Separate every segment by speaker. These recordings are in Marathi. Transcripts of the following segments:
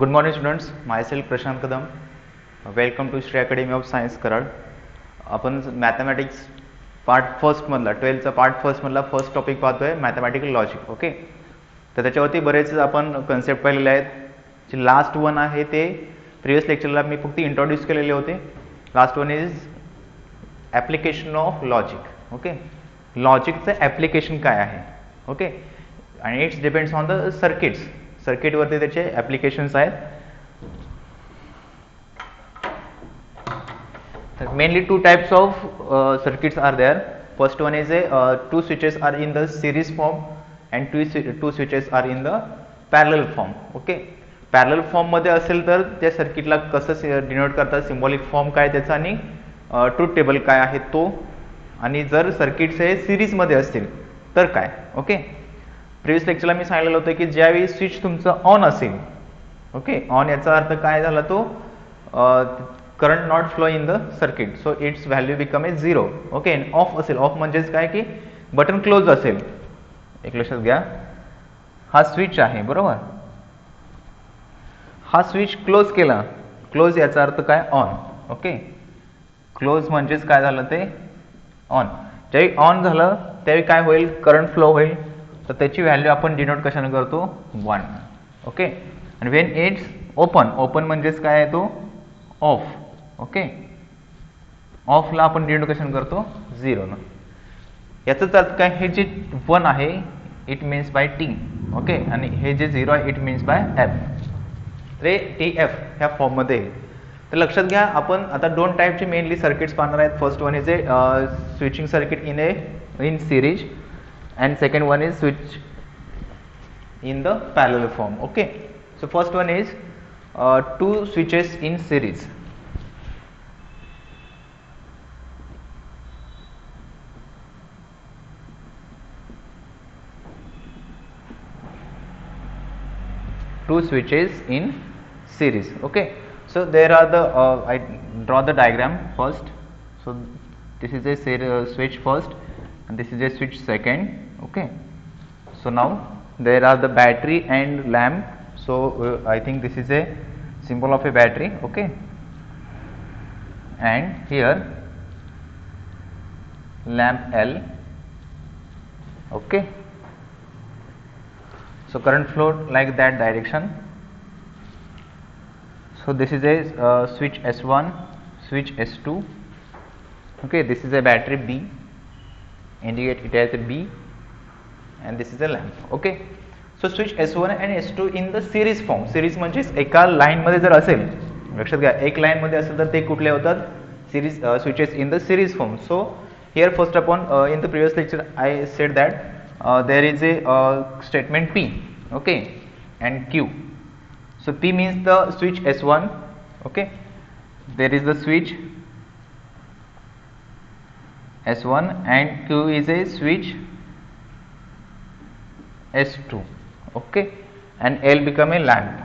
Speaker 1: Good morning students, myself Prashant Kadam. Welcome to Shri Academy of Science Karad. आपण मॅथमॅटिक्स पार्ट फर्स्ट मधला 12चा पार्ट फर्स्ट मधला फर्स्ट टॉपिक पाहतोय मॅथमॅटिकल लॉजिक. ओके, तर त्याच्यावरती बरेच आपण कन्सेप्ट पाहिलेले आहेत. जे लास्ट वन आहे ते प्रिव्हियस लेक्चरला मी फक्त इंट्रोड्यूस केलेले होते. Last one is application of logic. Okay, लॉजिकचं ॲप्लिकेशन काय आहे. ओके, आणि it's depends on the circuits. सर्किटवरती त्याचे ॲप्लिकेशन्स आहेत. Mainly two types of circuits are there. First one is two switches are in the series form and two switches are in the parallel form. Okay, parallel form मध्ये असेल तर त्या सर्किटला कसं डिनोट करतात, सिम्बॉलिक फॉर्म काय त्याचा आणि ट्रूथ टेबल काय आहे तो. आणि जर सर्किट्स हे सिरीज मध्ये असतील तर काय. ओके, प्रिव्हियस लेक्चरला मी सांगितलेलं होतं की ज्यावेळी स्विच तुमचं ऑन असेल, ओके, ऑन याचा अर्थ काय झाला, तो current not flow in the circuit, so it's value become a 0. Okay, of असेल, ऑफ म्हणजेच काय की बटन क्लोज असेल. एक लक्षात घ्या, हा स्विच आहे बरोबर, हा स्विच क्लोज केला, क्लोज याचा अर्थ काय ऑन. ओके, क्लोज म्हणजेच काय झालं ते ऑन. ज्यावेळी ऑन झालं त्यावेळी काय होईल, करंट फ्लो होईल, तर त्याची व्हॅल्यू आपण डिनोट कशाने करतो 1. ओके, आणि वेन इट्स ओपन, ओपन म्हणजेच काय आहे तो ऑफ. ओके, ऑफला आपण डिनोटेशन करतो 0 न. याचाच अर्थ काय, हे जे 1 आहे it means by T. Okay, आणि हे जे 0 आहे it means by F. Ray T F ह्या फॉर्ममध्ये. तर लक्षात घ्या, आपण आता दोन टाईपचे मेनली सर्किट्स पाहणार आहेत. First one is a switching circuit in series and second one is switch in the parallel form. Okay, so first one is two switches in series. Two switches in series. Okay, so there are the I draw the diagram first. So this is a switch first and this is a switch second. Okay, so now there are the battery and lamp. So I think this is a symbol of a battery. Okay, and here lamp L. Okay, so current flow like that direction. So this is a switch S1, switch S2. Okay, this is a battery B, indicate it as a B, and this is a lamp. Okay, so switch S1 आणि S2 in the series form. Series म्हणजे एका लाईन मध्ये जर असेल, लक्षात घ्या, एक लाईन मध्ये असेल तर ते कुठले होतात, series switches in the series form. So here first upon in the previous lecture I said that there is a statement P. Okay, and Q. So P means the switch S1. Okay, there is the switch S1 and Q is a switch S2. Okay, and L become a lamp.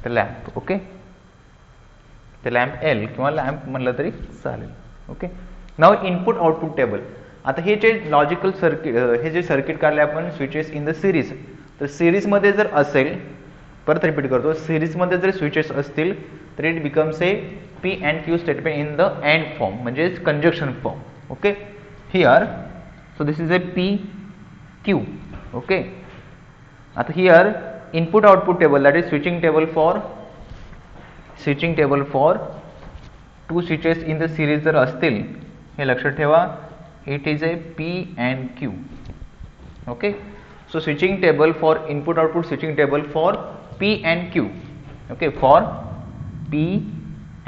Speaker 1: The lamp. Okay, the lamp L किंवा लॅम्प म्हणलं तरी चालेल. Okay, now input output table. आता हे जे लॉजिकल सर्किट, हे जे सर्किट काढले आपण स्विचेस इन द सिरीज, तर सिरीज मध्ये जर असेल, परत रिपीट करतो, सिरीज मध्ये जर स्विचेस असतील तर it becomes a P and Q statement in the and form, म्हणजे conjunction form. Okay, here so this is a P Q. Okay, आता here input output table, that is switching table for two switches in the series जर असतील, हे लक्षात ठेवा, it is a P and Q. Okay, so switching table for input output switching table for P and Q. Okay, for P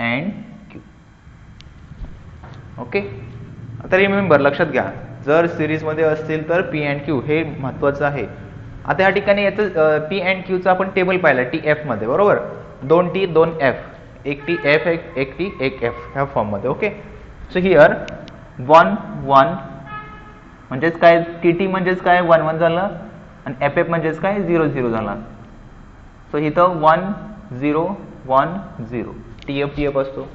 Speaker 1: and Q. Okay, आता रिमेंबर, लक्षात घ्या, जर सिरीज मध्ये असतील तर P and Q हे महत्वाचं आहे. आता या ठिकाणी याचं P and Q चा आपण टेबल पाहिला TF मध्ये, बरोबर, 2T 2F, एक TF एक T एक F ह्या फॉर्म मध्ये. ओके, सो हिअर 1 1 म्हणजेच काय, TT म्हणजेच काय 1 1 झालं, आणि FF म्हणजेच काय 0 0 झाला. सो इथं 1 0 1 0 TF TF असतो.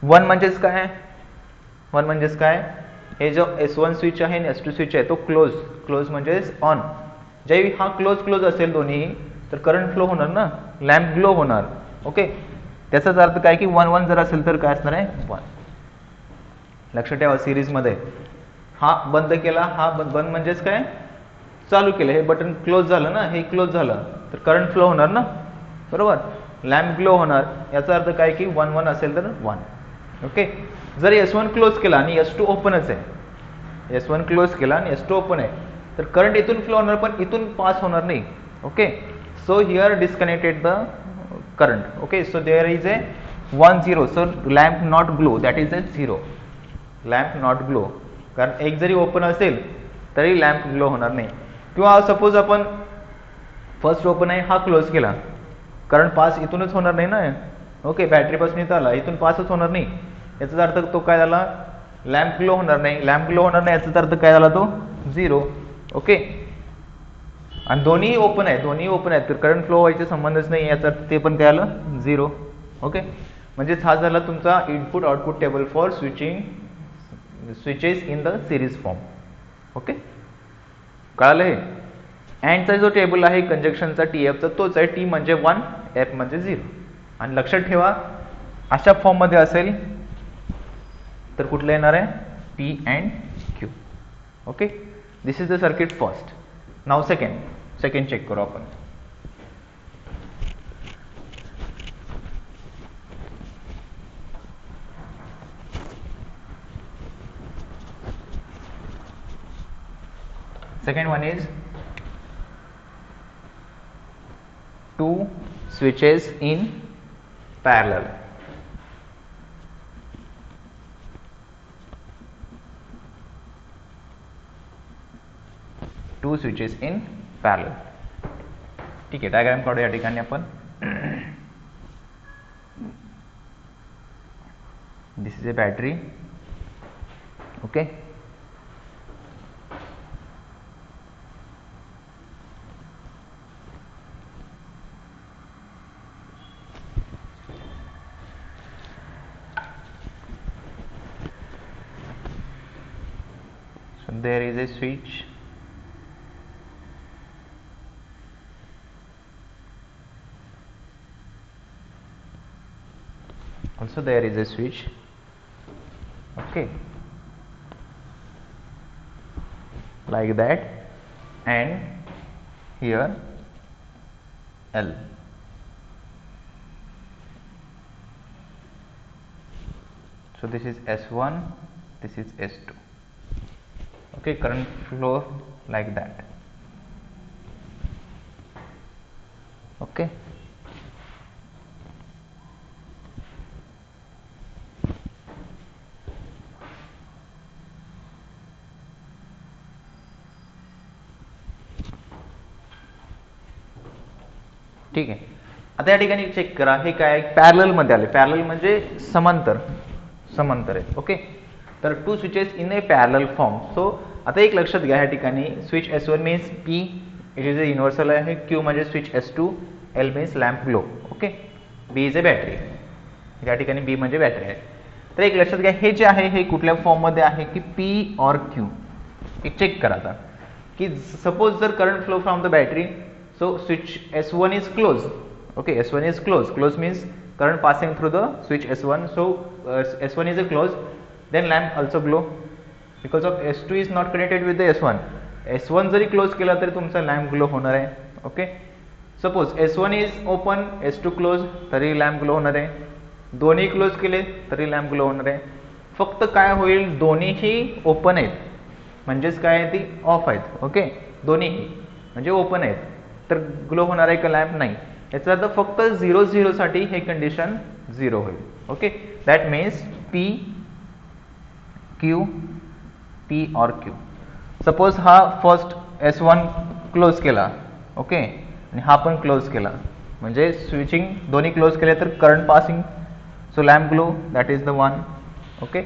Speaker 1: 1 म्हणजेच काय, 1 म्हणजेच काय, हे जो S1 स्विच आहे आणि S2 स्विच आहे तो क्लोज म्हणजे ऑन. ज्यावेळी हा क्लोज असेल दोन्ही तर करंट फ्लो होणार ना, लॅम्प ग्लो होणार. ओके, त्याचाच अर्थ काय की 1 1 जर असेल तर काय असणार आहे 1. लक्षात ठेवा सिरीजमध्ये हा बंद केला, हा बंद म्हणजेच काय चालू केलं, हे बटन क्लोज झालं ना, हे क्लोज झालं तर करंट फ्लो होणार ना, बरोबर. लॅम्प ग्लो होणार, याचा अर्थ काय की 1 1 असेल तर 1. ओके, जर S1 क्लोज केला आणि S2 ओपनच आहे, S1 क्लोज केला आणि S2 ओपन आहे तर करंट इथून फ्लो होणार पण इथून पास होणार नाही. Okay, so here disconnected the current. Okay, so there is a 1 0, so lamp not glow, that is a 0. Lamp not glow, कारण एक जरी ओपन असेल तरी लॅम्प ग्लो होणार नाही. किंवा सपोज आपण फर्स्ट ओपन आहे, हा क्लोज केला, करंट पास इथूनच होणार नाही ना. ओके, बॅटरीपासून इथं आला, इथून पासच होणार नाही, याचा अर्थ तो काय झाला, लॅम्प ग्लो होणार नाही. लॅम्प ग्लो होणार नाही याचा अर्थ काय झाला, तो 0. ओके, आणि दोन्ही ओपन आहेत तर करंट फ्लो व्हायचे संबंधच नाही, याचा अर्थ ते पण काय आलं 0. ओके, म्हणजेच हा झाला तुमचा input output table for switches in the series form. Okay, कळालं हे. अँडचा जो टेबल आहे कंजक्शनचा TFचा तोच आहे, T म्हणजे 1, F म्हणजे 0. आणि लक्षात ठेवा अशा फॉर्म मध्ये असेल तर कुठलं येणार आहे, P and Q. Okay, this is the circuit first. नाव सेकंड चेक करू आपण. Second one is 2 switches in parallel. Two switches in parallel. ठीक आहे, डायग्राम काढू या ठिकाणी आपण. This is a battery. Okay, so there is a switch. Also there is a switch. Okay, like that, and here L. So this is S1, this is S2. Okay, current flow like that. Okay, ठीक आहे. आता या ठिकाणी चेक करा, हे काय पॅरलल मध्ये आले. पॅरलल म्हणजे समांतर आहे. ओके, तर 2 switches in A parallel form. So आता एक लक्षात घ्या, या ठिकाणी switch S1 means P, it is a universal आहे. Q म्हणजे switch S2, L means lamp glow. Okay, B is a battery. या ठिकाणी B म्हणजे बॅटरी आहे. तर एक लक्षात घ्या, हे जे आहे हे कुठल्या फॉर्म मध्ये आहे की P और Q. एक चेक करा आता की सपोज जर current flow from the battery, so switch S1 is closed. Okay, S1 is closed means current passing through the switch S1, so S1 is a closed, then lamp also glow because of S2 is not connected with the S1. S1 जरी क्लोज केला तरी तुमचा लॅम्प ग्लो होणार आहे. Okay, suppose S1 is open, S2 close तरी लॅम्प ग्लो होणार आहे. दोन्ही क्लोज केले तरी लॅम्प ग्लो होणार आहे. फक्त काय होईल, दोन्हीही ओपन आहेत म्हणजेच काय आहे, ती ऑफ आहेत. ओके, दोन्हीही म्हणजे ओपन आहेत तर ग्लो होणार आहे का लॅम्प, नाही. याचा अर्थ फक्त 0 0 साठी हे कंडिशन 0 होईल. ओके, दॅट मीन्स P और Q. सपोज हा फर्स्ट S1 क्लोज केला, ओके, आणि हा पण क्लोज केला म्हणजे स्विचिंग दोन्ही क्लोज केले तर current passing, so lamp glow, that is the 1. Okay,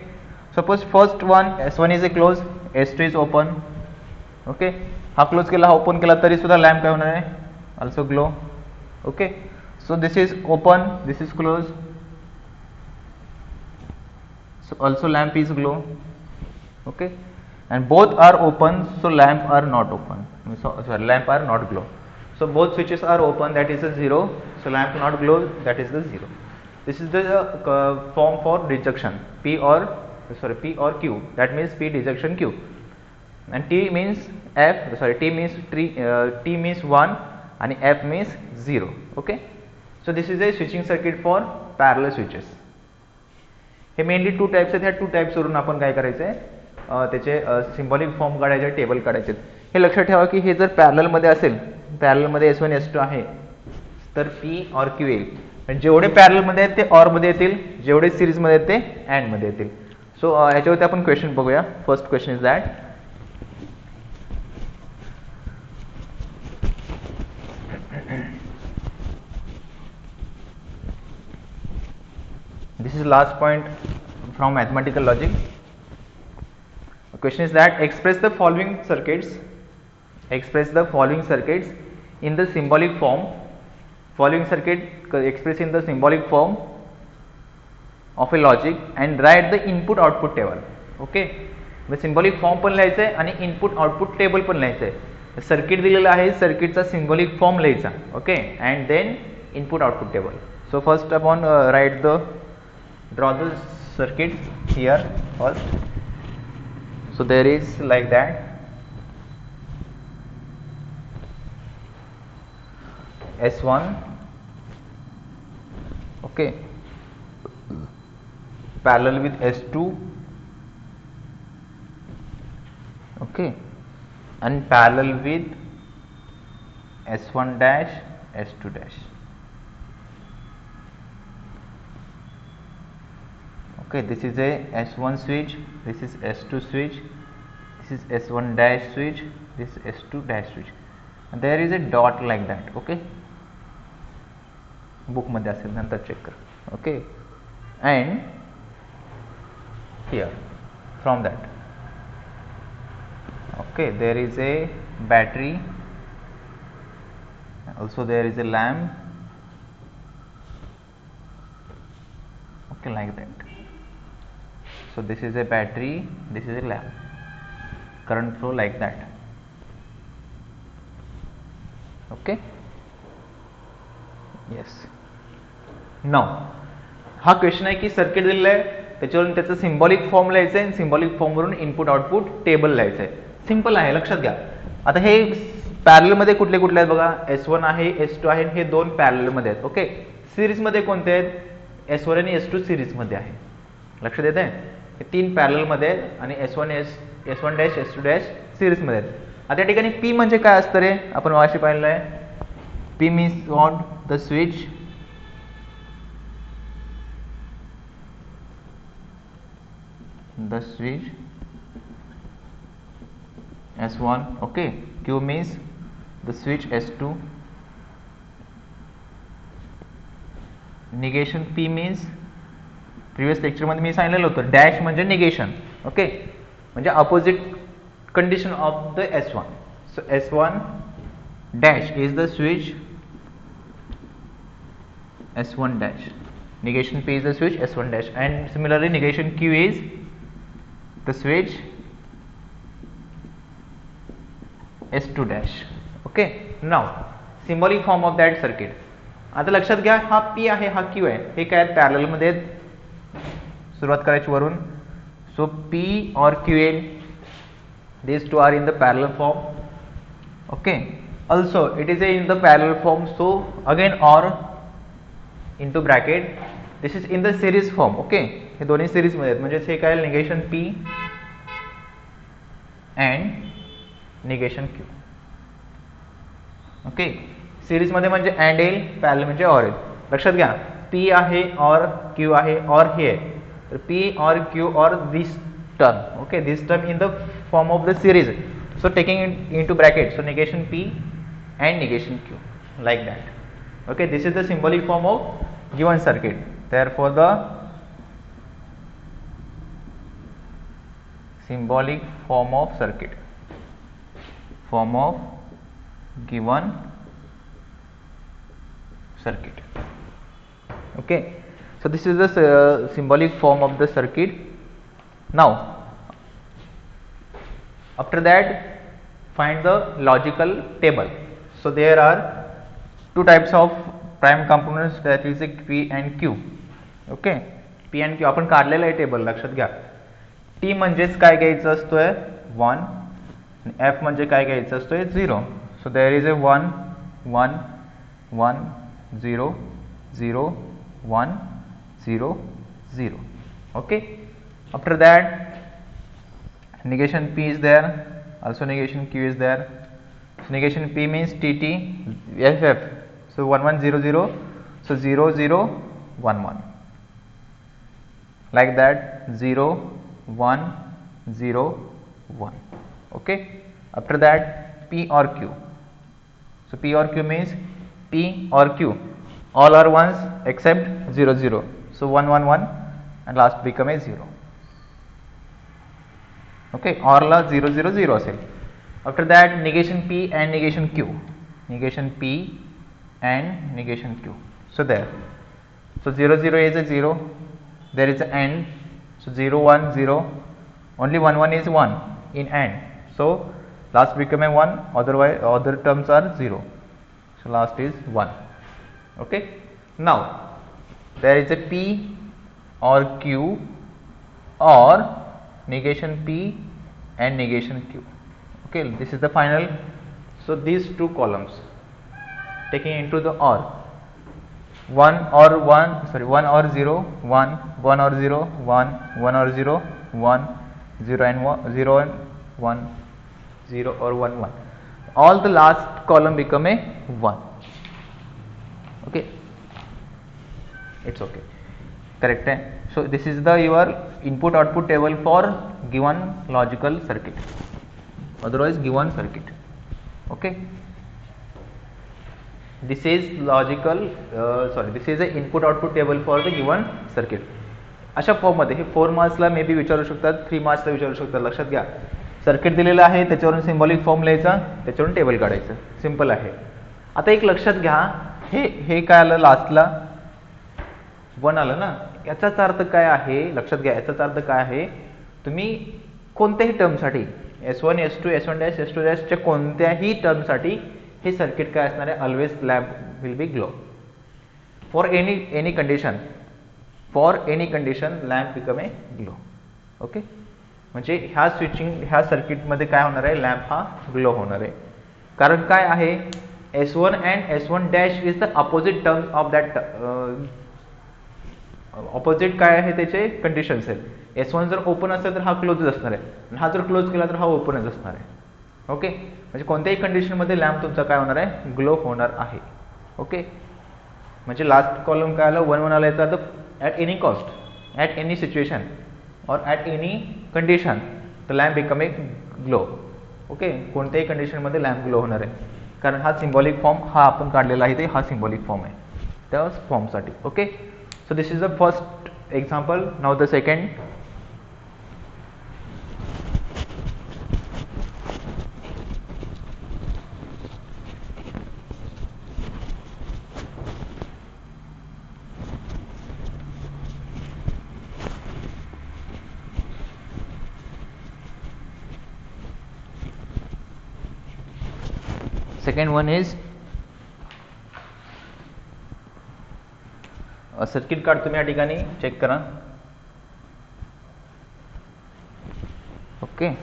Speaker 1: suppose first one S1 is a close, S2 is open. Okay, हा क्लोज केला, हा ओपन केला तरी सुद्धा लॅम्प काय होणार आहे, also glow. Okay, so this is open, this is close, so also lamp is glow. Okay, and both are open, so lamp are not open. Sorry, lamp are not glow. So both switches are open, that is a 0. So lamp not glow, that is the 0. This is the form for disjunction P or Q. That means P disjunction Q. And T means T means 1 and F means 0. Okay. So this is a switching circuit for parallel switches. हे मेनली 2 टाइप्स आहेत. ह्या 2 टाइप्स वरून आपण काय करायचं आहे, त्याचे सिम्बॉलिक फॉर्म काढायचे, टेबल काढायचे. हे लक्षात ठेवा की हे जर पॅरलल मध्ये असेल, पॅरलल मध्ये S1 S2 आहे, तर P और Q येईल. आणि जेवढे पॅरलल मध्ये आहेत ते ऑर मध्ये येतील, जेवढे सिरीज मध्ये आहेत ते अँड मध्ये येतील. सो याच्यावरती आपण क्वेश्चन बघूया. First question is that this is last point from mathematical logic. The question is that express the following circuits in the symbolic form. Following circuit expressed in the symbolic form of a logic and write the input output table. Okay, मग symbolic form पण लिहायचं आहे आणि input output table पण लिहायचं आहे. सर्किट दिलेलं आहे, सर्किटचा symbolic form लिहायचा. Okay, and then input output table. So first upon write the draw the circuit here first. So there is like that S1, okay, parallel with S2, okay, and parallel with S1 dash S2 dash. Okay, this is a S1 switch, this is S2 switch, this is S1 dash switch, this is S2 dash switch, and there is a dot like that. Okay, book मध्ये असेल, नंतर चेक कर. Okay, and here from that, okay, there is a battery, also there is a lamp. Okay, like that. So this is a battery, this is a lamp. Current flow like that. Okay. Yes. Now हा क्वेश्चन आहे की सर्किट दिलेलं आहे, त्याच्यावरून त्याचं सिम्बॉलिक फॉर्म लिहायचं आहे, सिम्बॉलिक फॉर्म वरून इनपुट आउटपुट टेबल लिहायचं आहे. सिंपल आहे, लक्षात घ्या. आता हे पॅरलल मध्ये कुठले कुठले आहेत बघा. S1 आहे, S2 आहे, हे दोन पॅरलल मध्ये आहेत. ओके, सिरीज मध्ये कोणते आहेत? S1 आणि S2 सिरीज मध्ये आहे. लक्षात येत आहे? हे 3 पॅरलल मध्ये आहेत आणि S1 dash S2 dash series मध्ये आहेत. आता या ठिकाणी P म्हणजे काय असतं रे? आपण मगाशी पाहिलं आहे. P means what? The switch S1, okay. Q means the switch S2. Negation P means previous lecture मध्ये मी सांगितलेलं होतं, डॅश म्हणजे निगेशन. ओके, म्हणजे opposite condition of the S1. So S1 dash is the switch S1 dash. Negation P is the switch S1 dash, and similarly negation Q is the switch S2 dash. Okay, now symbolic form of that circuit. आता लक्षात घ्या, हा P आहे, हा Q आहे, हे काय पॅरलल मध्ये सुरुवात करायची वरून. सो P और QL, these two are in the parallel form. Okay, also it is in the parallel form, so again or into bracket, this is in the series form. Okay, हे दोन्ही series मध्ये आहेत, म्हणजे हे काय negation P and negation Q. Okay, series मध्ये म्हणजे अँड येईल, पॅरलल म्हणजे ऑर येईल. लक्षात घ्या, P आहे और Q आहे और हे आहे, तर P और Q और this term. Okay, this term in the form of the series. So taking it into bracket, so negation P and negation Q, like that. Okay, this is the symbolic form of given circuit. Therefore the symbolic form of circuit, form of given circuit. Okay, so this is the symbolic form of the circuit. Now After that, find the logical table. So there are two types of prime components, that is a P and Q. Okay, P and Q आपण काढलेलं आहे टेबल, लक्षात घ्या. T म्हणजेच काय घ्यायचं असतोय 1, F म्हणजे काय घ्यायचं असतोय 0. So there is a 1 1 1 0 0 1 0 0. Okay, after that negation P is there, also negation Q is there. So negation P means TT FF. So 1 1 0 0. So 0 0 1 1. Like that, 0 1 0 1. Okay. After that, P or Q. So P or Q means P or Q. All are ones except 0 0. So 1 1 1 and last become a 0. Okay. Or la 0 0 0 असेल. After that, negation P and negation Q. Negation P and negation Q. So there. So 0 0 is a 0. There is an AND. So 0 1 0. Only 1 1 is 1 in AND. So last become a 1. Otherwise, other terms are 0. So last is 1. Okay. Now there is a P or Q or negation P and negation Q. Okay, this is the final. So these two columns taking into the OR, 1 or 0 1 1 or 0 1 1 or 0 1 0 and 1 0 and 1 0 or 1 1. All the last column become a 1. Okay, it's okay, correct. So this is the your input output table for given logical circuit, otherwise given circuit. Okay, this is logical this is a input output table for the given circuit. अशा फॉर्म मध्ये हे 4 मार्क्सला मे बी विचारू शकतात, 3 मार्क्सला विचारू शकतात. लक्षात घ्या, सर्किट दिलेलं आहे, त्याच्यावरून सिंबॉलिक फॉर्म लिहायचा, त्याच्यावरून टेबल काढायचं, सिंपल आहे. आता एक लक्षात घ्या, हे काय आलं लास्टला 1 आलं ना, याचाच अर्थ काय आहे, लक्षात घ्या, याचाच अर्थ काय आहे, तुम्ही कोणत्याही टर्मसाठी S1 S2 S1 S2 च्या कोणत्याही टर्मसाठी हे सर्किट काय असणार आहे, always lamp will be glow for any condition. For any condition lamp become a glow. Okay, म्हणजे ह्या सर्किटमध्ये काय होणार आहे, लॅम्प हा ग्लो होणार आहे. कारण काय आहे, S1 and S1 dash is the opposite term of that, opposite काय आहे त्याचे कंडिशन्स आहेत. S1 जर ओपन असेल तर हा क्लोजच असणार आहे, आणि हा जर क्लोज केला तर हा ओपनच असणार आहे. ओके, म्हणजे कोणत्याही कंडिशनमध्ये लॅम्प तुमचा काय होणार आहे, ग्लो होणार आहे. ओके, म्हणजे लास्ट कॉलम काय आलं, 1 1 आला, याचा अर्थ at any cost, at any situation और at any condition the lamp become a glow. Okay, कोणत्याही कंडिशनमध्ये लॅम्प ग्लो होणार आहे, कारण हा सिंबॉलिक फॉर्म हा आपण काढलेला आहे, ते हा सिंबॉलिक फॉर्म आहे त्या फॉर्मसाठी. Okay, so this is the first example. Now the second. Second one is circuit card, तुम्ही या ठिकाणी चेक करा. Okay,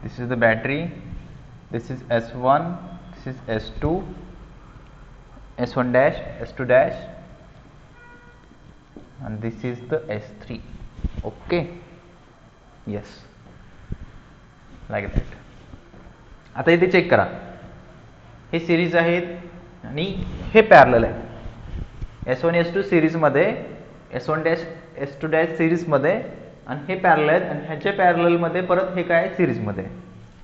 Speaker 1: this is the battery, this is S1, this is S2, S1 dash, S2 dash, and this is the S3. Okay, yes, like that. आता इथे चेक करा, हे सिरीज आहेत आणि हे पॅरलल आहे. S1 S2 सिरीज मध्ये, S1 dash S2 dash series मध्ये, आणि हे पॅरल आहेत आणि ह्याच्या पॅरल मध्ये परत हे काय सिरीज मध्ये.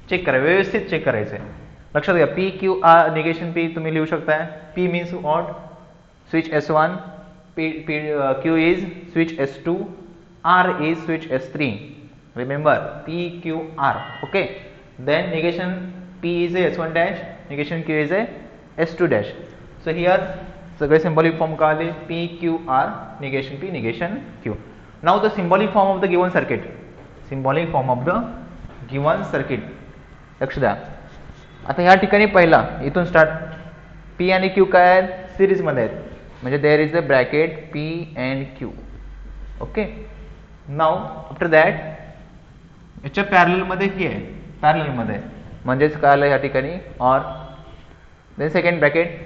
Speaker 1: चेक करा, व्यवस्थित चेक करायचं आहे. लक्षात घ्या, P Q R negation P तुम्ही लिहू शकताय. P means what, switch S1, Q is switch S2, R is switch S3. Remember P Q R. Okay. Then negation P is a S1 dash, negation Q is a S2 dash. So here सगळे symbolic form कळाले, P Q R, negation P, negation Q. Now the symbolic form of the given circuit. Symbolic form of the given circuit. लक्ष द्या. आता ह्या ठिकाणी पहिला इथून स्टार्ट, P आणि Q काय आहेत, सिरीज मध्ये आहेत, म्हणजे there is a bracket P and Q. Okay. Now after that याच्या पॅरलल मध्ये ही आहे, पॅरलल मध्ये म्हणजेच काय आलं या ठिकाणी or. Then second bracket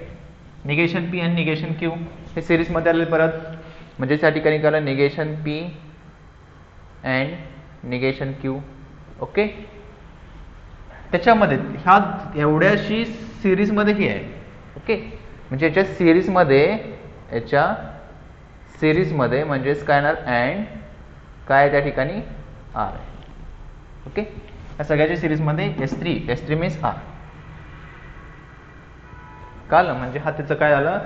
Speaker 1: negation P आणि निगेशन Q हे सिरीज मध्ये आले परत, म्हणजेच या ठिकाणी काय आलं negation P and negation Q. Okay. त्याच्यामध्ये ह्या एवढ्याशी सिरीज मध्ये ही आहे. ओके. म्हणजे याच्या सिरीज मध्ये म्हणजेच काय येणार अँड काय त्या ठिकाणी आर. ओके. या सगळ्याच्या सिरीज मध्ये S3 मीन्स आर. कळलं, म्हणजे हा त्याचं काय झालं,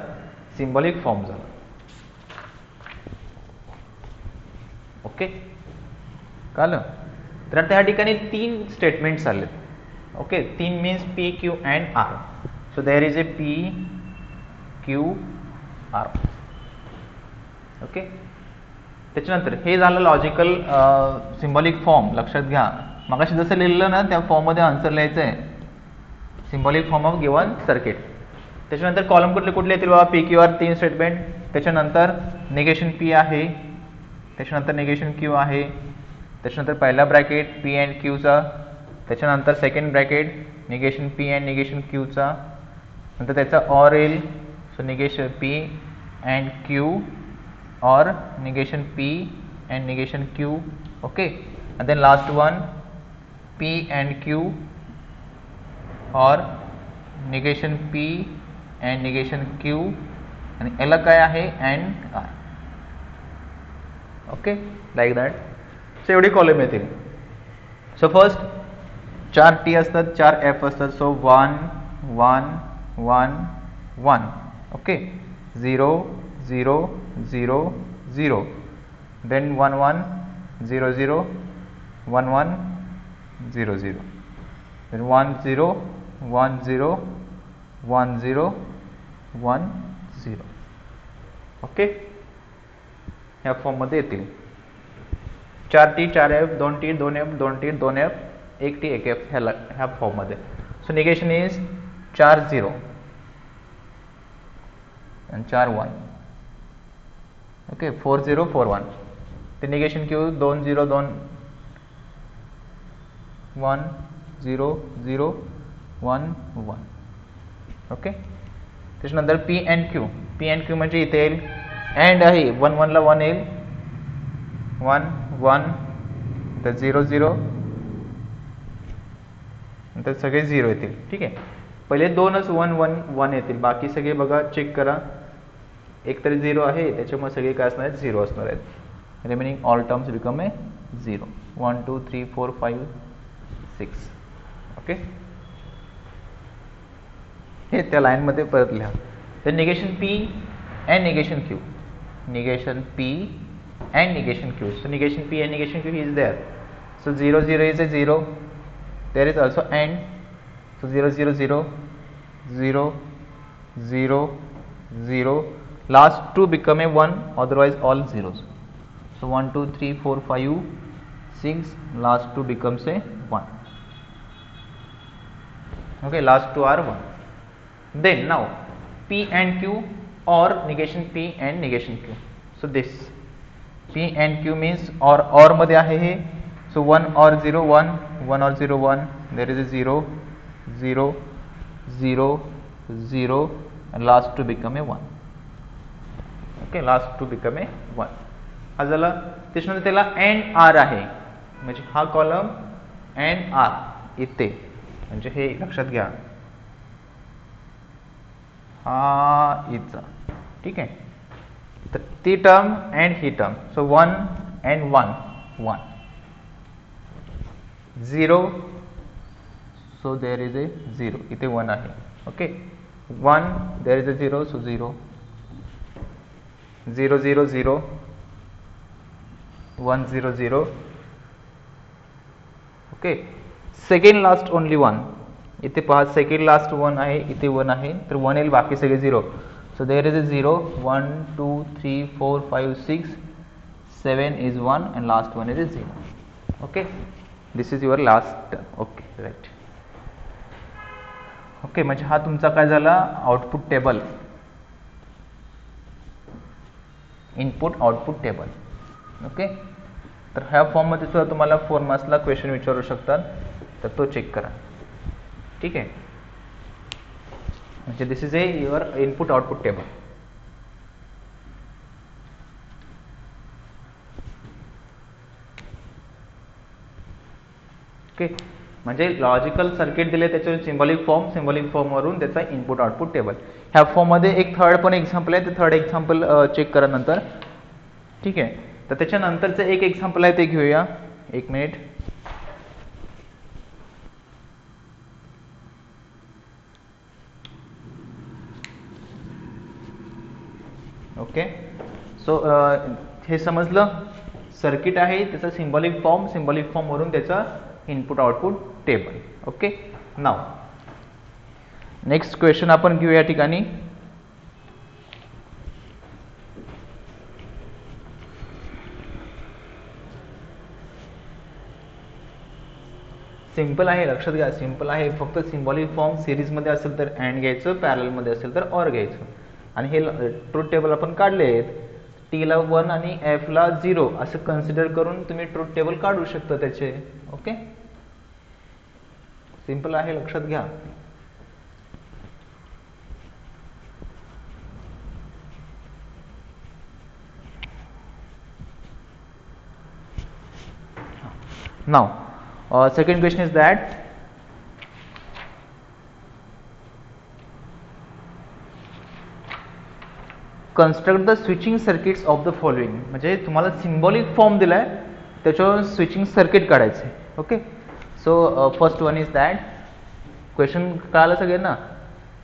Speaker 1: सिम्बॉलिक फॉर्म झाला. ओके. कळलं. तर आता या ठिकाणी 3 स्टेटमेंट्स आले. Okay. 3 means P Q and R. So there is a P Q R. Okay. त्याच्यानंतर हे झालं लॉजिकल सिम्बॉलिक फॉर्म. लक्षात घ्या, मगाशी जसं लिहिलं ना त्या फॉर्म मध्ये आन्सर लिहायचं आहे, symbolic form of given circuit. त्याच्यानंतर कॉलम कुठले येतील बाबा, P Q R 3 स्टेटमेंट. त्याच्यानंतर निगेशन P आहे, त्याच्यानंतर निगेशन Q आहे, त्याच्यानंतर पहिला ब्रॅकेट P अँड Q चा, त्याच्यानंतर second bracket negation P and negation Q चा, नंतर त्याचा ऑर येईल. So negation P and Q or negation P and negation Q. Okay. And then last one P and Q or negation P and negation Q आणि याला काय आहे and R. Okay. Like that. So एवढी कॉलम येतील. सो फर्स्ट 4 T असतात, 4 F असतात. So 1 1 1 1. Okay. 0 0 0 0. Then 1 1 0 0 1 1 0 0. Then 1 0 1 0 1 0 1 0. Okay. ह्या फॉर्म मध्ये येतील. 4 T 4 F 2 T 2 F 2 T 2 F 1 T 1 F ह्या फॉर्म मध्ये. So negation is 4 0 and 4 1. Okay. 4 0 4 1. ते निगेशन Q 2 0 2 1 0 0 1 1. ओके. त्याच्यानंतर P अँड Q म्हणजे इथे येईल अँड आहे, 1 1 ला 1 येईल, 1 1 तर 0 0 नंतर सगळे 0 येतील. ठीक आहे. पहिले दोनच 1 1 1 येतील, बाकी सगळे बघा चेक करा, एक तरी 0 आहे, त्याच्यामुळे सगळे काय असणार आहेत, 0 असणार आहेत. Remaining all terms become a 0. 1 2 3 4 5 6. Okay. हे त्या लाईन मध्ये परत लिहा. तर negation P and negation Q, negation P and negation Q. So negation P and negation Q is there. So 0 0 is a 0. There is also and. So 0 0 0 0 0 0. Last two become a 1, otherwise all zeros. So 1 2 3 4 5 6. Last two becomes a 1. Okay. Last two are 1. Then now P and Q or negation P and negation Q. So this P and Q means or मध्ये आहे हे. So 1 or 0 1 1 or 0 1. There is a 0 0 0 0 and last two become a 1. Okay. Last two become a 1. हा झाला. त्याच्यानंतर त्याला अँड आर आहे, म्हणजे हा कॉलम अँड आर इथे, म्हणजे हे लक्षात घ्या, हा इथचा. ठीक आहे. तर ती term and he term. So 1 and 1 1. 0, so there is a 0, इथे 1 आहे. Okay, 1, there is a 0, so 0, 0 0 0, 1 0 0. Okay, second last only 1. इथे पहा सेकंड लास्ट 1 आहे, इथे 1 आहे, तर 1 येईल, बाकी सगळे 0. So there is a 0, 1 2 3 4 5 6 7 is 1 and last one is 0. Okay, this is your last. Okay, right. Okay, म्हणजे हा तुमचा काय झाला output table, input output table. Okay, तर ह्या फॉर्म मध्ये सुद्धा तुम्हाला 4 मार्क्सला क्वेश्चन विचारू शकतात, तर तो चेक करा. ठीक आहे, म्हणजे this is a your input output table. Okay, म्हणजे लॉजिकल सर्किट दिले, त्याच्यावर सिम्बॉलिक फॉर्म वरून त्याचा इनपुट आउटपुट टेबल. ह्या फॉर्म मध्ये एक थर्ड पण एक्झाम्पल आहे, ते थर्ड एक्झाम्पल चेक करा नंतर. ठीक आहे, तर त्याच्यानंतरचं एक एक्झाम्पल आहे ते घेऊया. 1 मिनिट. ओके, सो हे समजलं, सर्किट आहे, त्याचा सिम्बॉलिक फॉर्म वरून त्याचा इनपुट आउटपुट टेबल. ओके, नाव नेक्स्ट क्वेश्चन आपण घेऊ या ठिकाणी. सिंपल आहे, लक्षात घ्या, सिंपल आहे. फक्त सिम्बॉलिक फॉर्म सिरीज मध्ये असेल तर अँड घ्यायचं, पॅरल मध्ये असेल तर ऑर घ्यायचं. आणि हे ट्रूथ टेबल आपण काढले आहेत, टी ला 1 आणि एफ ला 0 असं कन्सिडर करून तुम्ही ट्रूथ टेबल काढू शकता त्याचे. ओके, सिंपल आहे, लक्षात घ्या. Now second question is that construct the switching circuits of the following. म्हणजे तुम्हाला सिम्बॉलिक फॉर्म दिलाय, त्याच्यावर स्विचिंग सर्किट काढायचे. Okay, so first one is that, question कळालं सगळ्यांना.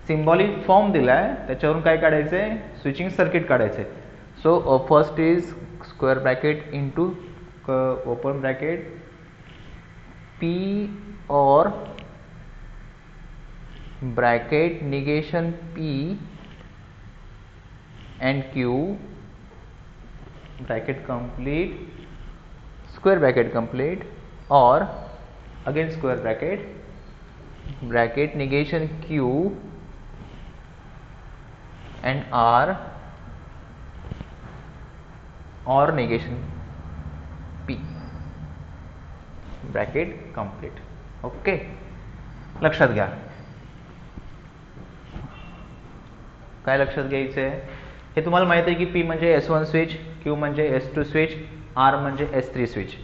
Speaker 1: सिम्बॉलिक फॉर्म दिलाय, त्याच्यावरून काय काढायचे, स्विचिंग सर्किट काढायचे. So first is square bracket into open bracket P or bracket negation P and Q bracket complete, square bracket complete, or again square bracket negation Q and R or negation P bracket complete. Okay, लक्षात घ्या, काय लक्षात घ्यायचंय, हे तुम्हाला माहिती आहे की P म्हणजे S1 स्विच, Q म्हणजे S2 स्विच, R म्हणजे S3 switch.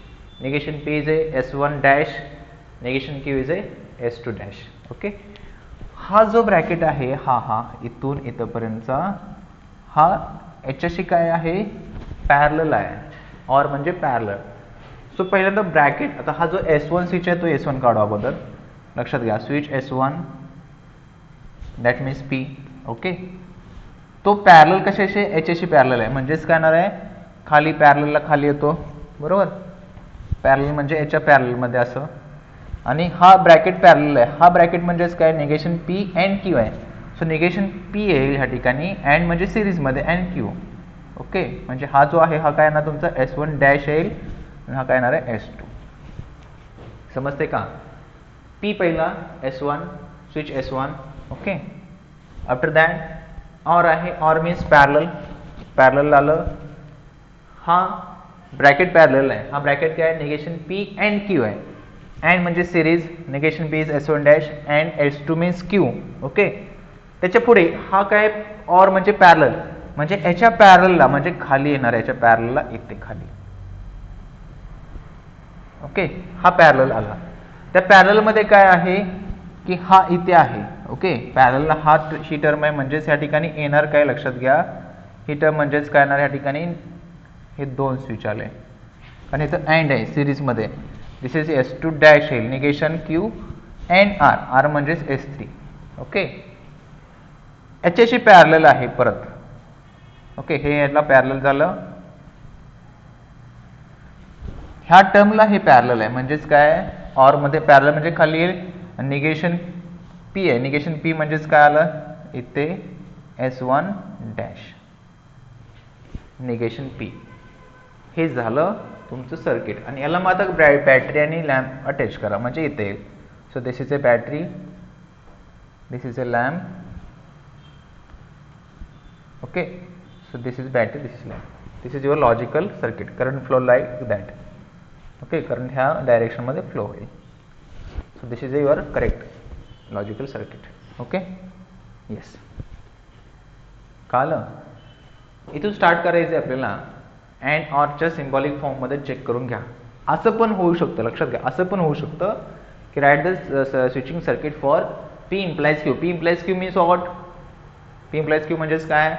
Speaker 1: Negation P is a S1 dash, negation Q is a S2 dash. Okay, हा जो ब्रॅकेट आहे, हा इथून इथपर्यंतचा, हा याच्याशी काय आहे, पॅरलल आहे, और म्हणजे पॅरलल. सो पहिल्यांदा ब्रॅकेट, आता हा जो S1 स्विच आहे तो S1 काढू अगोदर. लक्षात घ्या, switch S1 that means P. Okay, तो पॅरलल कशाशी, याच्याशी पॅरलल आहे, म्हणजेच काय येणार आहे, खाली पॅरललला खाली येतो, बरोबर. पॅरलल म्हणजे याच्या पॅरलल मध्ये असं, आणि हा ब्रॅकेट पॅरलल आहे. हा ब्रॅकेट म्हणजेच काय, निगेशन P अँड Q आहे. सो निगेशन P येईल ह्या ठिकाणी, अँड म्हणजे सिरीज मध्ये अँड Q. ओके, म्हणजे हा जो आहे हा काय येणार तुमचा S1 डॅश येईल, हा काय येणार आहे S2. समजते का. P पहिला S1 switch S1. Okay, after that or आहे, ऑर मीन्स पॅरलल आलं. हा ब्रॅकेट पॅरलल आहे, हा ब्रॅकेट काय आहे, निगेशन P अँड Q आहे. अँड म्हणजे series, negation P is S1 dash and S2 means Q. Okay, त्याच्या पुढे हा काय, ऑर म्हणजे पॅरलल, म्हणजे याच्या पॅरलला, म्हणजे खाली येणार, याच्या पॅरलला इथे खाली. ओके, हा पॅरलल आला. त्या पॅरलल मध्ये काय आहे की हा इथे आहे. ओके, पॅरलला हा ही टर्म आहे, म्हणजेच या ठिकाणी येणार काय, लक्षात घ्या, ही टर्म म्हणजेच काय येणार, या ठिकाणी हे 2 स्विच आले. आणि इथं अँड आहे सिरीजमध्ये. दिस इज S2 डॅश येईल, negation Q and R, R म्हणजेच S3. ओके, याच्याशी पॅरलल आहे परत. ओके, हे याला पॅरलल झालं, ह्या टर्मला हे पॅरलल आहे. म्हणजेच काय, ऑर मध्ये पॅरलल म्हणजे खाली येईल निगेशन P आहे. निगेशन P म्हणजेच काय आलं इथे S1 डॅश निगेशन P. हे झालं तुमचं सर्किट. आणि याला मग आता बॅटरी आणि लॅम्प अटॅच करा म्हणजे इथे येईल. So this is a battery, this is a lamp. Okay, so this is battery, this is lamp. This is your logical circuit. Current flow like that. Okay, current ह्या डायरेक्शन मध्ये फ्लो होईल. So this is your correct logical circuit. Okay, yes. कळलं? इथून स्टार्ट करायचं आपल्याला अँड ऑरच्या सिम्बॉलिक फॉर्म मध्ये चेक करून घ्या. असं पण होऊ शकतं, लक्षात घ्या, असं पण होऊ शकतं की write the switching circuit for P implies Q. P implies Q means what? P implies Q म्हणजेच काय,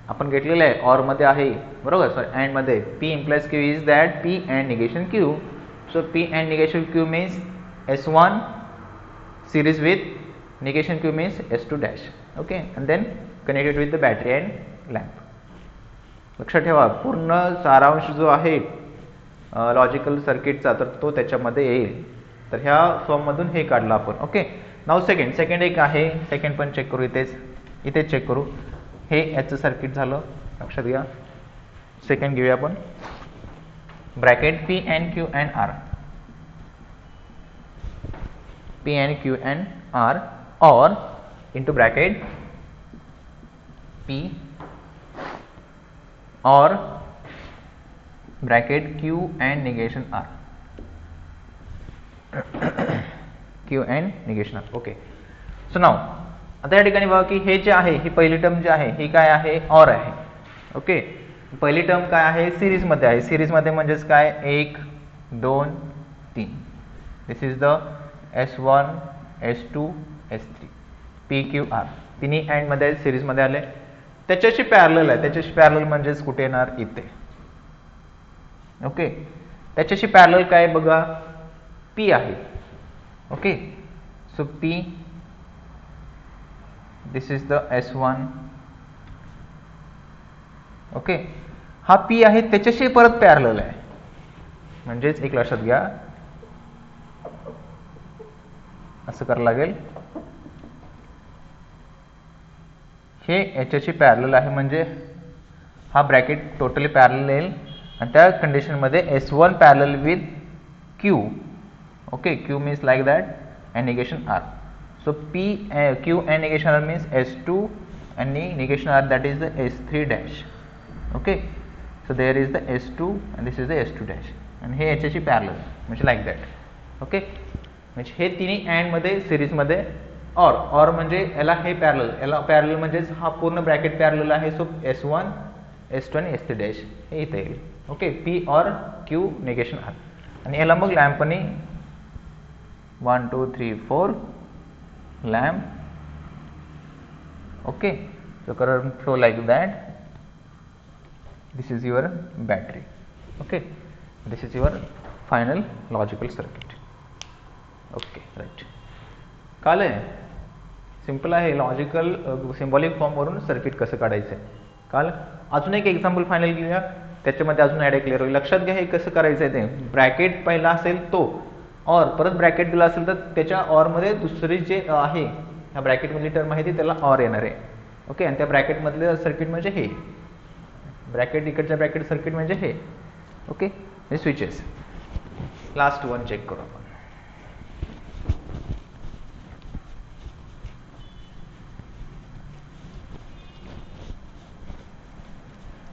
Speaker 1: आपण घेतलेलं आहे ऑर मध्ये आहे बरोबर, सॉरी अँड मध्ये. P implies Q is that P and negation Q. So P and negation Q means S1 series with negation Q means S2 dash. Okay, and then connected with the battery and lamp. लक्षात ठेवा, पूर्ण सारांश जो आहे लॉजिकल सर्किटचा तर तो त्याच्यामध्ये येईल. तर ह्या फॉर्म मधून हे काढलं आपण. ओके, नाव सेकंड एक आहे, सेकंड पण चेक करू, इथेच चेक करू. हे याचं सर्किट झालं, लक्षात घ्या. सेकंड घेऊया आपण, bracket P and Q and R. P and Q and R or into bracket P or bracket Q and negation R. Q and negation R. Okay, so now आता या ठिकाणी बघा की हे जे आहे, ही पहिली टर्म जी आहे ही काय आहे, ऑर आहे. ओके, पहिली टर्म काय आहे, सिरीज मध्ये आहे. सिरीज मध्ये म्हणजेच काय, 1 2 3. दिस is the S1 S2 S3 P Q R. तिन्ही अँड मध्ये सिरीज मध्ये आले, त्याच्याशी पॅरलल आहे. त्याच्याशी पॅरलल म्हणजेच कुठे येणार, इथे. ओके, त्याच्याशी पॅरलल काय बघा, P आहे. Okay, so P, this is the S1. Okay, हा P आहे, त्याच्याशी परत पॅरलल आहे. म्हणजेच एक लक्षात घ्या, असं करावं लागेल, हे याच्याशी पॅरलल आहे म्हणजे हा ब्रॅकेट टोटली पॅरलल येईल. आणि त्या कंडिशन मध्ये S1 parallel with Q. Okay, Q means like that and negation R. So P Q and negation R means S2 and negation R, that is the S3 dash. Okay, so there is the S2 and this is the S2 dash and हे याच्याशी पॅरलल म्हणजे लाईक दॅट. ओके, म्हणजे हे तिन्ही अँड मध्ये सिरीज मध्ये ऑर म्हणजे याला हे पॅरलल, याला पॅरलल म्हणजेच हा पूर्ण ब्रॅकेट पॅरलल आहे. सो S1 S2 आणि S3 डॅश हे इथे येईल. ओके, P और Q नेगेशन R. आणि याला मग लॅम्पनी 1 2 3 4 lamp. Okay, so current flow like that. This is your battery. Okay, this is your final logical circuit. Okay, right. कळलं आहे, सिंपल आहे. लॉजिकल सिम्बॉलिक फॉर्म वरून सर्किट कसं काढायचं आहे कळलं. अजून एक एक्झाम्पल फायनल घेऊया, त्याच्यामध्ये अजून ॲड क्लिअर होईल. लक्षात घ्या हे कसं करायचं आहे. ते ब्रॅकेट पहिला असेल तो और परत ब्रॅकेट दिला असेल तर त्याच्या ऑर मध्ये दुसरी जे आहे ह्या ब्रॅकेट मधली टर्म आहे ती त्याला ऑर येणार आहे. ओके, आणि त्या ब्रॅकेट मधले सर्किट म्हणजे हे ब्रॅकेट, इकडच्या ब्रॅकेट सर्किट म्हणजे हे. ओके, हे स्विचेस. लास्ट वन चेक करू आपण.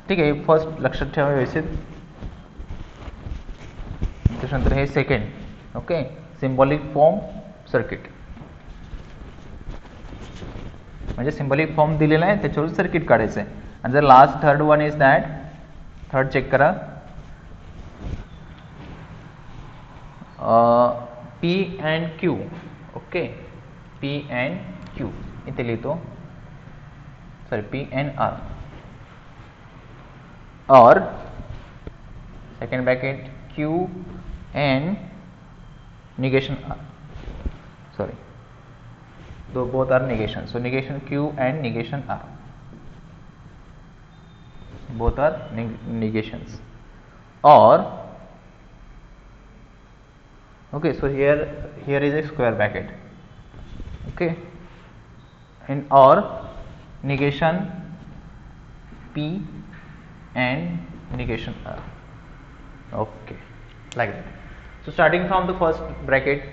Speaker 1: ठीक आहे, फर्स्ट लक्षात ठेवा व्यवस्थित, त्याच्यानंतर हे second. Okay, symbolic form circuit म्हणजे सिम्बॉलिक फॉर्म दिलेला आहे त्याच्यावर सर्किट काढायचं आहे. आणि जर last third one is that, third check करा, P and Q. Okay, P and Q इथे लिहितो, सॉरी P and R. और second bracket Q and negation R. Sorry, though both are negation, so negation Q and negation R, both are negations. Or okay, so here is a square bracket, okay, and or negation P and negation R, okay, like that. So starting from the first bracket,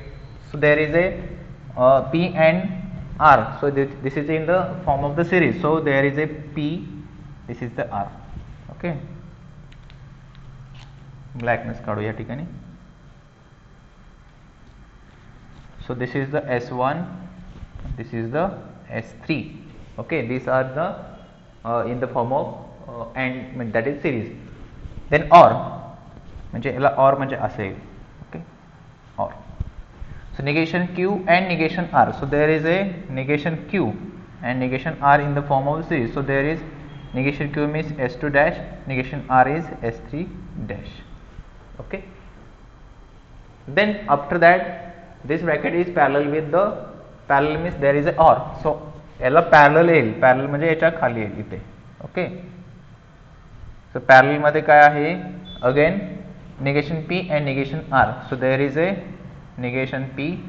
Speaker 1: so there is a P and R, so this is in the form of the series, so there is a P, this is the R, okay. ब्लॅकनेस काढू या ठिकाणी. So this is the S1, this is the S3, okay, these are the in the form of and that is series. Then OR म्हणजे याला OR म्हणजे असे, okay, OR. So negation Q and negation R, so there is a negation Q and negation R in the form of series, so there is negation Q means S2 dash, negation R is S3 dash, okay. Then after that this bracket is parallel with the, parallel means there is a OR, so याला parallel येईल, parallel म्हणजे याच्या खाली येईल इथे, okay. So parallel मध्ये काय आहे, again negation P and negation R, so there is a negation P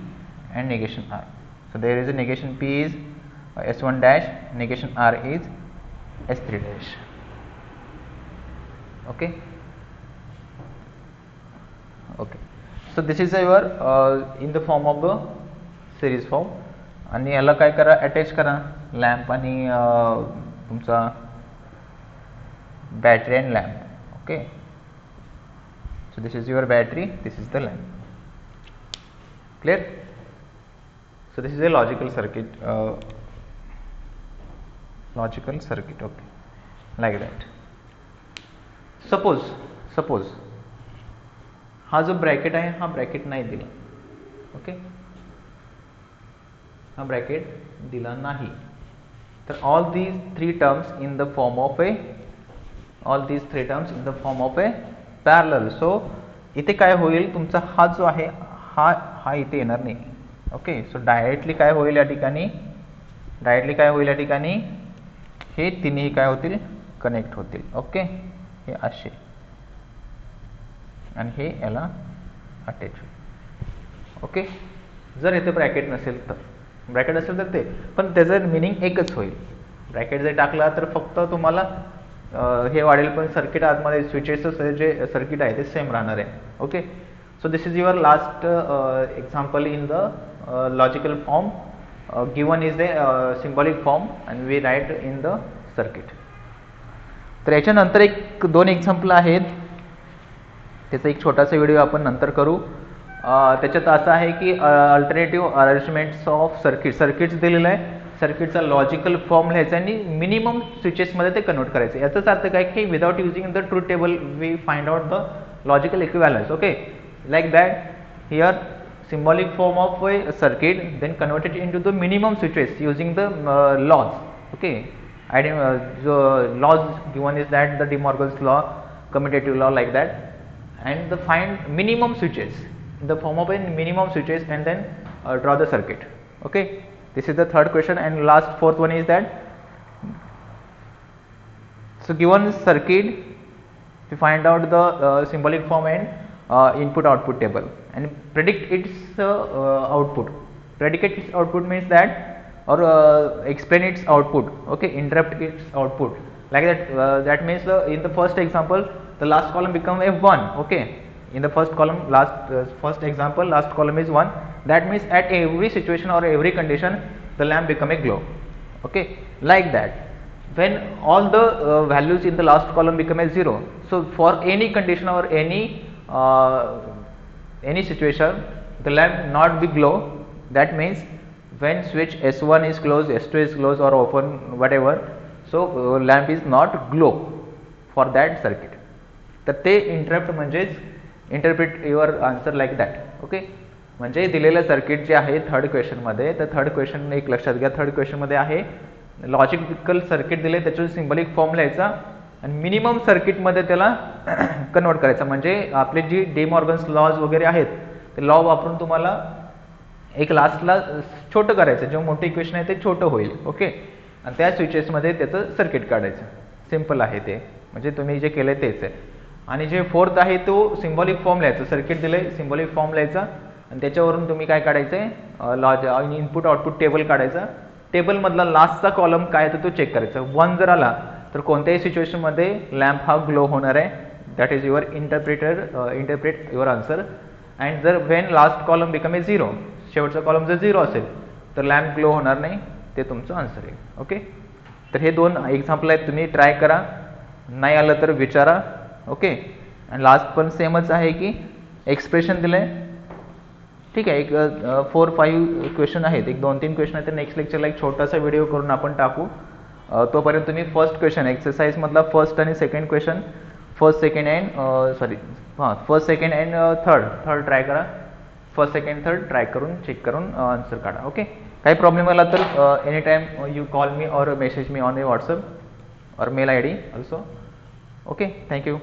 Speaker 1: and negation R, so there is a negation P is S1 dash, negation R is S3 dash, okay. Okay, so this is your in the form of the series form. आणि याला काय करा, अटॅच करा लॅम्प आणि तुमचा battery and lamp, okay. So this is your battery, this is the lamp, clear. So this is a logical circuit, okay, like that. Suppose हा जो ब्रॅकेट आहे हा ब्रॅकेट नाही दिला, ओके, हा ब्रॅकेट दिला नाही, तर all these three terms in the form of A, parallel. So इथे काय होईल, तुमचा हा जो आहे हा इथे येणार नाही, ओके. सो डायरेक्टली काय होईल या ठिकाणी, हे तिन्ही काय होतील, कनेक्ट होतील, ओके. हे असे आणि हे याला अटॅच होईल, ओके. जर इथे ब्रॅकेट नसेल तर, ब्रॅकेट असेल तर ते, पण त्याचं मिनिंग एकच होईल. ब्रॅकेट जर टाकला तर फक्त तुम्हाला हे वाढेल, पण सर्किट आतमध्ये स्विचेसचं जे सर्किट आहे ते सेम राहणार आहे, okay. So this is your last example in the logical form. Given is the symbolic form and we write in the circuit. तर याच्यानंतर एक दोन एक्झाम्पल आहेत, त्याचा एक छोटासा व्हिडिओ आपण नंतर करू. त्याच्यात असं आहे की अल्टरनेटिव्ह अरेंजमेंट्स ऑफ सर्किट्स दिलेलं आहे, सर्किटचा लॉजिकल फॉर्म लिहायचा आणि मिनिमम स्विचेसमध्ये ते कन्वर्ट करायचं. याचाच अर्थ काय की without using the truth table we find out the logical equivalence, okay. Like that here symbolic form of a circuit, then convert it into the minimum switches using the laws, okay. The laws given is that the De Morgan's law, commutative law, like that, and the find minimum switches in the form of a minimum switches and then draw the circuit, okay. This is the third question, and last fourth one is that, so given circuit to find out the symbolic form and input output table and predict its output. Predicate its output means that, or explain its output, okay, interrupt its output, like that. That means in the first example the last column become a 1, okay. In the first column, first example, last column is 1. That means at every situation or every condition the lamp become a glow, okay, like that. When all the values in the last column become a 0, so for any condition or any situation the lamp not be glow. That means when switch S1 is closed, S2 is closed or open, whatever, so lamp is not glow for that circuit. तर ते इंटरप्ट म्हणजेच interpret your answer like that, okay. म्हणजे दिलेलं सर्किट जे आहे थर्ड क्वेश्चनमध्ये, तर थर्ड क्वेश्चन एक लक्षात घ्या, थर्ड क्वेश्चनमध्ये आहे लॉजिकल सर्किट दिले, त्याच्यावर सिम्बॉलिक फॉर्म लिहायचा आणि मिनिमम सर्किटमध्ये त्याला कन्वर्ट करायचं. म्हणजे आपले जी डी मॉर्गन्स लॉज वगैरे आहेत ते लॉ वापरून तुम्हाला एक लास्टला छोटं करायचं, जे मोठं इक्वेशन आहे ते छोटं होईल. ओके, आणि त्या स्विचेसमध्ये त्याचं सर्किट काढायचं. सिम्पल आहे ते, म्हणजे तुम्ही जे केलं तेच आहे. आणि जे फोर्थ आहे तो सिम्बॉलिक फॉर्म लिहायचं. सर्किट दिलंय, सिम्बॉलिक फॉर्म लिहायचा आणि त्याच्यावरून तुम्ही काय काढायचंय, लॉज इनपुट आउटपुट टेबल काढायचा. टेबलमधला लास्टचा कॉलम काय तर तो चेक करायचा. 1 जर आला तर कोणत्याही सिच्युएशनमध्ये लॅम्प हा ग्लो होणार आहे. That is your interpret your answer. And जर when last column become a 0, शेवटचा कॉलम जर 0 असेल तर लॅम्प ग्लो होणार नाही, ते तुमचं आन्सर आहे. ओके, तर हे 2 एक्झाम्पल आहेत, तुम्ही ट्राय करा. नाही आलं तर विचारा. ओके, आणि लास्ट पण सेमच आहे की एक्सप्रेशन दिलंय. ठीक आहे, एक 4-5 क्वेश्चन आहेत, एक 2-3 क्वेश्चन आहेत. तर नेक्स्ट लेक्चरला एक छोटासा व्हिडिओ करून आपण टाकू. तोपर्यंत तुम्ही फर्स्ट क्वेश्चन एक्सरसाइज मधला फर्स्ट आणि second question, first second and third try करा. फर्स्ट सेकंड थर्ड ट्राय करून चेक करून आन्सर काढा. ओके, काही प्रॉब्लेम आला तर एनी टाइम यू कॉल मी और मेसेज मी ऑन व्हॉट्सअप और mail ID also. Okay, thank you.